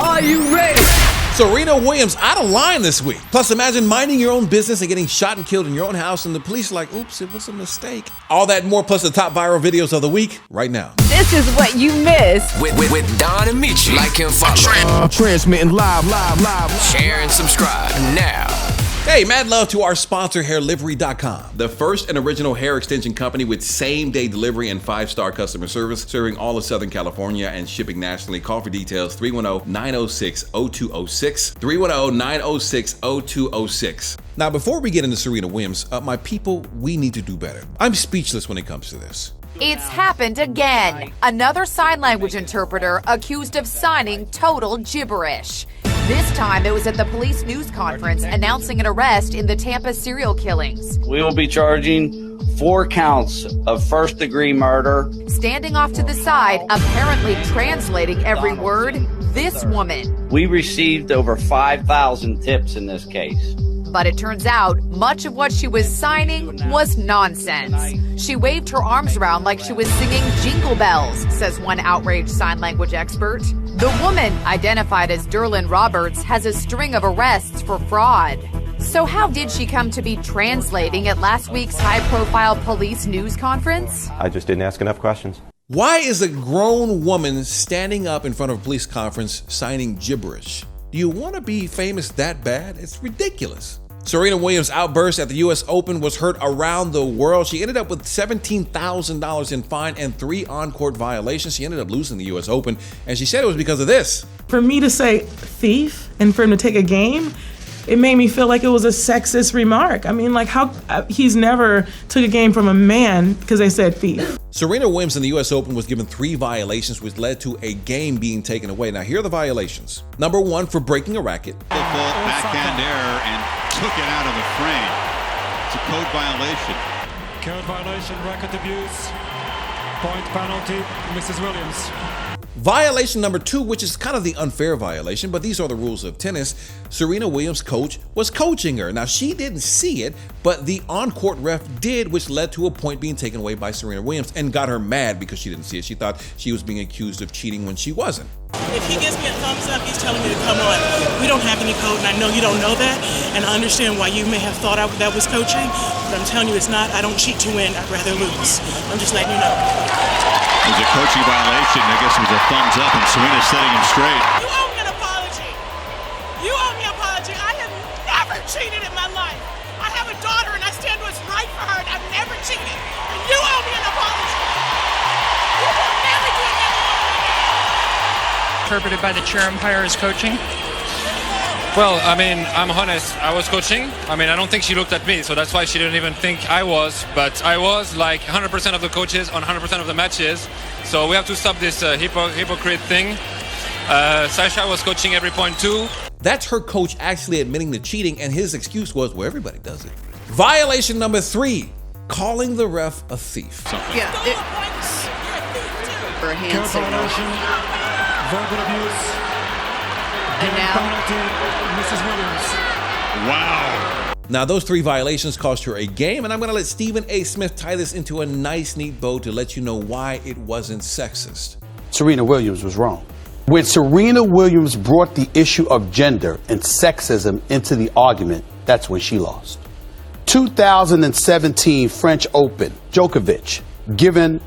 Are you ready? Serena Williams out of line this week. Plus, imagine minding your own business and getting shot and killed in your own house, and the police are like, oops, it was a mistake. All that and more, plus the top viral videos of the week, right now. This is what you missed. With Don and Amiche. Like and follow. Transmitting live. Share and subscribe now. Hey, mad love to our sponsor, hairlivery.com, the first and original hair extension company with same-day delivery and 5-star customer service, serving all of Southern California and shipping nationally. Call for details, 310-906-0206, 310-906-0206. Now, before we get into Serena Williams, my people, we need to do better. I'm speechless when it comes to this. It's happened again. Another sign language interpreter accused of signing total gibberish. This time, it was at the police news conference announcing an arrest in the Tampa serial killings. We will be charging 4 counts of first-degree murder. Standing off to the side, apparently translating every word, this woman. We received over 5,000 tips in this case. But it turns out much of what she was signing was nonsense. She waved her arms around like she was singing Jingle Bells, says one outraged sign language expert. The woman, identified as Derlin Roberts, has a string of arrests for fraud. So how did she come to be translating at last week's high-profile police news conference? I just didn't ask enough questions. Why is a grown woman standing up in front of a police conference signing gibberish? Do you want to be famous that bad? It's ridiculous. Serena Williams' outburst at the U.S. Open was heard around the world. She ended up with $17,000 in fine and 3 on-court violations. She ended up losing the U.S. Open, and she said it was because of this. For me to say thief and for him to take a game, it made me feel like it was a sexist remark. I mean, like how he's never took a game from a man because they said thief. Serena Williams in the U.S. Open was given 3 violations, which led to a game being taken away. Now, here are the violations. Number 1, for breaking a racket. The fault, backhand error, and took it out of the frame. It's a code violation. Code violation, racket abuse, point penalty, Mrs. Williams. Violation number 2, which is kind of the unfair violation, but these are the rules of tennis. Serena Williams' coach was coaching her. Now, she didn't see it, but the on-court ref did, which led to a point being taken away by Serena Williams and got her mad because she didn't see it. She thought she was being accused of cheating when she wasn't. If he gives me a thumbs up, he's telling me to come on. We don't have any code, and I know you don't know that, and I understand why you may have thought that was coaching, but I'm telling you it's not. I don't cheat to win. I'd rather lose. I'm just letting you know. It was a coaching violation. I guess it was a thumbs up, and Serena's setting him straight. You owe me an apology. You owe me an apology. I have never cheated in my life. I have a daughter, and I stand what's right for her, and I've never cheated. And you owe me an apology. You will never do it again. Interpreted by the chair umpire as coaching? Well, I mean, I'm honest. I was coaching. I mean, I don't think she looked at me, so that's why she didn't even think I was. But I was like 100% of the coaches on 100% of the matches. So we have to stop this hypocrite thing. Sasha was coaching every point too. That's her coach actually admitting to cheating, and his excuse was, well, everybody does it. Violation number 3, calling the ref a thief. Yeah. For a hand signal. Verbal abuse. And now, Penalty, Mrs. Williams. Wow. Now, those 3 violations cost her a game, and I'm going to let Stephen A. Smith tie this into a nice, neat bow to let you know why it wasn't sexist. Serena Williams was wrong. When Serena Williams brought the issue of gender and sexism into the argument, that's when she lost. 2017 French Open, Djokovic, given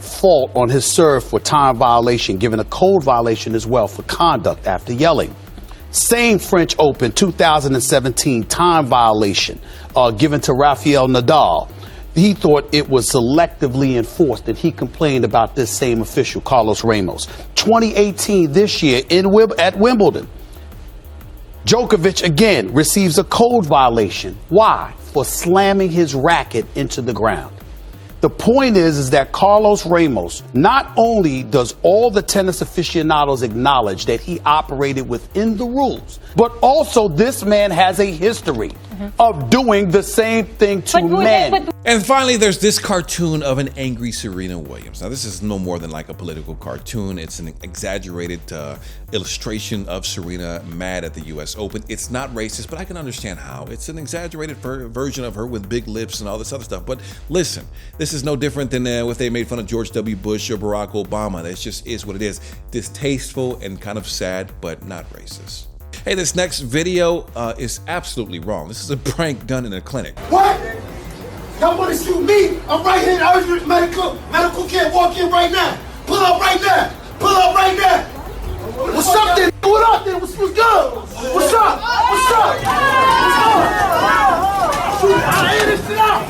fault on his serve for time violation, given a code violation as well for conduct after yelling. Same French Open 2017 time violation given to Rafael Nadal. He thought it was selectively enforced, and he complained about this same official, Carlos Ramos. 2018, this year at Wimbledon, Djokovic again receives a code violation. Why? For slamming his racket into the ground. The point is that Carlos Ramos, not only does all the tennis aficionados acknowledge that he operated within the rules, but also this man has a history of doing the same thing to men. And finally, there's this cartoon of an angry Serena Williams. Now, this is no more than like a political cartoon. It's an exaggerated illustration of Serena mad at the U.S. Open. It's not racist, but I can understand how. It's an exaggerated version of her with big lips and all this other stuff. But listen, this is no different than if they made fun of George W. Bush or Barack Obama. That just is what it is. Distasteful and kind of sad, but not racist. Hey, this next video is absolutely wrong. This is a prank done in a clinic. What? Y'all want to shoot me? I'm right here in urgent medical care. Walk in right now. Pull up right now. Pull up right now. What's up then? What up then? What's good? What's up? What's up? What's up? Shoot, I air this shit out.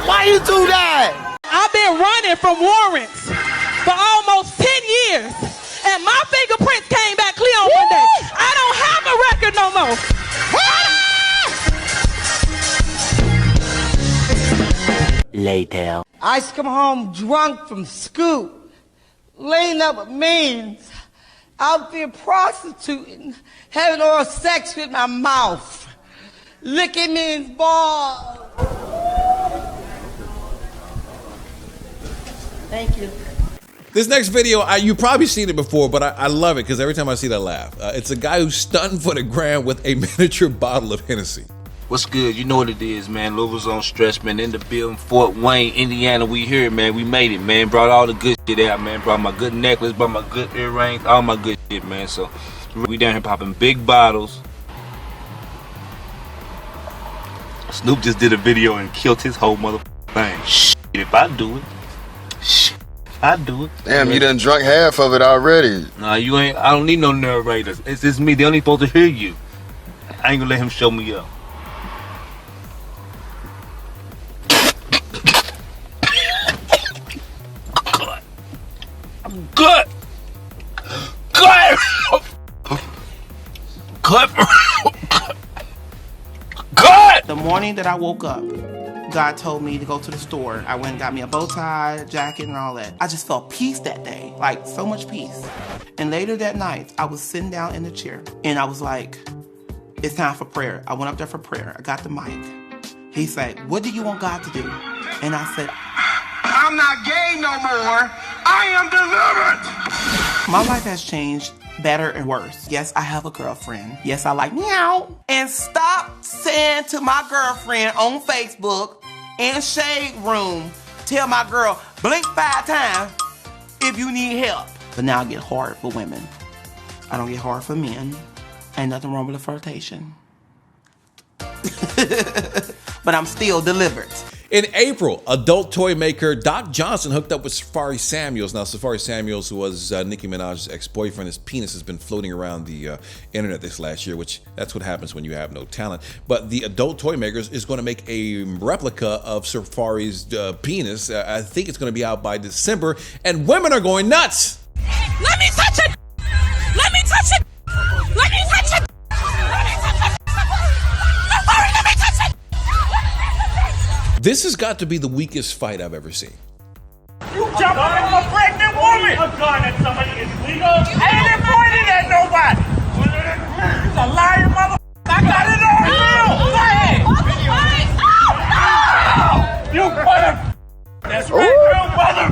Why you do that? I've been running from warrants for almost 10 years, and my fingerprints came back clear on Monday. I don't have a record no more. Later. I used to come home drunk from school, laying up with men, out there prostituting, having oral sex with my mouth, licking men's balls. Thank you. This next video, you've probably seen it before, but I love it because every time I see it, I laugh. It's a guy who's stunned for the gram with a miniature bottle of Hennessy. What's good? You know what it is, man. Louisville's on stress, man. In the building, Fort Wayne, Indiana. We here, man. We made it, man. Brought all the good shit out, man. Brought my good necklace, brought my good earrings, all my good shit, man. So we down here popping big bottles. Snoop just did a video and killed his whole motherfucking thing. Shit, if I do it, shit, I do it. Damn, you done drunk half of it already. Nah, you ain't. I don't need no narrators. It's just me. They only supposed to hear you. I ain't gonna let him show me up. Good. Good. Good. Good. The morning that I woke up, God told me to go to the store. I went and got me a bow tie, a jacket, and all that. I just felt peace that day, like so much peace. And later that night, I was sitting down in the chair, and I was like, it's time for prayer. I went up there for prayer. I got the mic. He said, what do you want God to do? And I said, I'm not gay no more. I am delivered. My life has changed, better and worse. Yes, I have a girlfriend. Yes, I like meow. And stop saying to my girlfriend on Facebook and Shade Room, tell my girl, blink 5 times if you need help. But now I get hard for women. I don't get hard for men. Ain't nothing wrong with a flirtation. But I'm still delivered. In April, adult toy maker Doc Johnson hooked up with Safari Samuels. Now, Safari Samuels was Nicki Minaj's ex-boyfriend. His penis has been floating around the internet this last year, which that's what happens when you have no talent. But the adult toy maker is going to make a replica of Safari's penis. I think it's going to be out by December, and women are going nuts. Let me touch it! Let me touch it! Let me touch it! Let me touch it! Let me touch it! This has got to be the weakest fight I've ever seen. You jump on a pregnant woman. A gun at somebody is legal. I ain't pointing at nobody. You're a lying mother. I got it on film. You mother. That's right, you mother.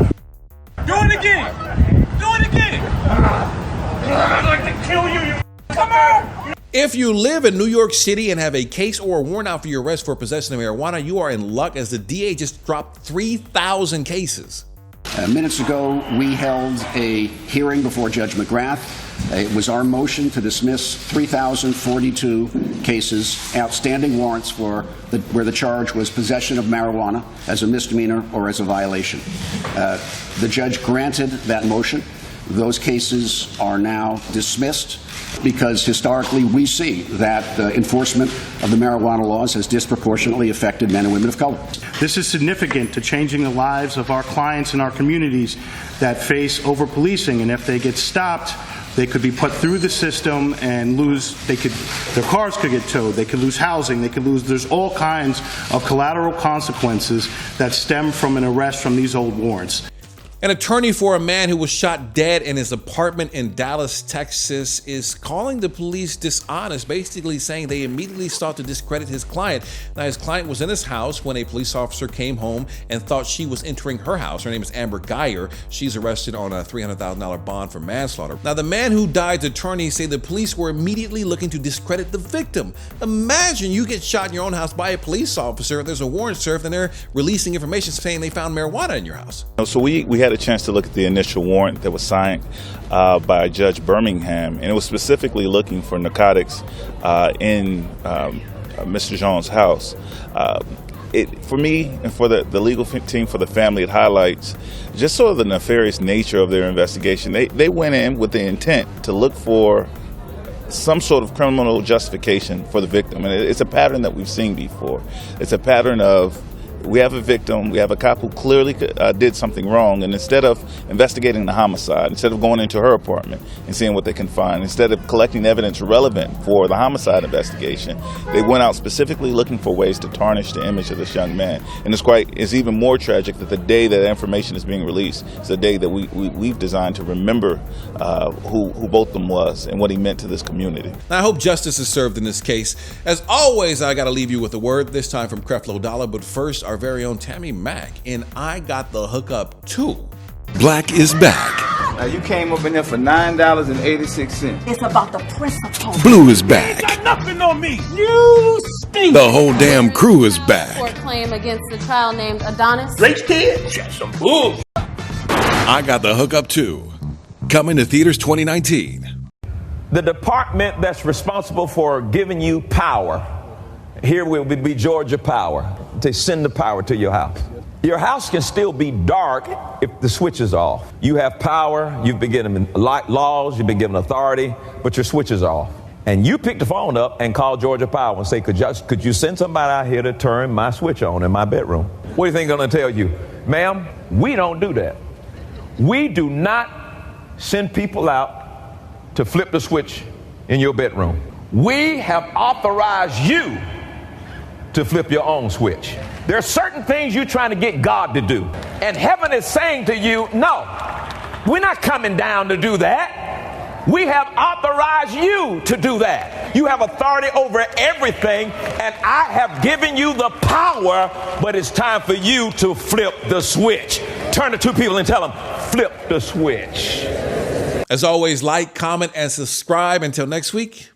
Do it again. Do it again. I'd like to kill you. Come on. If you live in New York City and have a case or a warrant out for your arrest for possession of marijuana, you are in luck, as the DA just dropped 3,000 cases. Minutes ago, we held a hearing before Judge McGrath. It was our motion to dismiss 3,042 cases, outstanding warrants for where the charge was possession of marijuana as a misdemeanor or as a violation. The judge granted that motion. Those cases are now dismissed because historically we see that enforcement of the marijuana laws has disproportionately affected men and women of color. This is significant to changing the lives of our clients and our communities that face over-policing, and if they get stopped, they could be put through the system and their cars could get towed, they could lose housing, there's all kinds of collateral consequences that stem from an arrest from these old warrants. An attorney for a man who was shot dead in his apartment in Dallas, Texas, is calling the police dishonest, basically saying they immediately sought to discredit his client. Now, his client was in his house when a police officer came home and thought she was entering her house. Her name is Amber Geyer. She's arrested on a $300,000 bond for manslaughter. Now, the man who died's attorneys say the police were immediately looking to discredit the victim. Imagine you get shot in your own house by a police officer, there's a warrant served, and they're releasing information saying they found marijuana in your house. So we had a chance to look at the initial warrant that was signed by Judge Birmingham, and it was specifically looking for narcotics in Mr. Jones' house. For me and for the legal team, for the family, it highlights just sort of the nefarious nature of their investigation. They went in with the intent to look for some sort of criminal justification for the victim, and it's a pattern that we've seen before. It's a pattern of, we have a victim, we have a cop who clearly did something wrong, and instead of investigating the homicide, instead of going into her apartment and seeing what they can find, instead of collecting evidence relevant for the homicide investigation, they went out specifically looking for ways to tarnish the image of this young man. And it's even more tragic that the day that information is being released is the day that we've designed to remember who Botham was and what he meant to this community. Now, I hope justice is served in this case. As always, I got to leave you with a word, this time from Creflo Dollar, but first, our very own Tammy Mack, and I got the hookup too. Black is back. Now you came up in there for $9.86. It's about the principle. Blue is back. You ain't got nothing on me. You stink. The whole damn crew is back. Court claim against the child named Adonis. Rich kid? Shut some bull. I got the hookup too. Coming to theaters 2019. The department that's responsible for giving you power, here will be Georgia Power, to send the power to your house. Your house can still be dark if the switch is off. You have power, you've been given laws, you've been given authority, but your switch is off. And you pick the phone up and call Georgia Power and say, could you send somebody out here to turn my switch on in my bedroom? What do you think they're going to tell you? Ma'am, we don't do that. We do not send people out to flip the switch in your bedroom. We have authorized you to flip your own switch. There are certain things you're trying to get God to do. And heaven is saying to you, no, we're not coming down to do that. We have authorized you to do that. You have authority over everything, and I have given you the power, but it's time for you to flip the switch. Turn to two people and tell them, flip the switch. As always, like, comment, and subscribe. Until next week,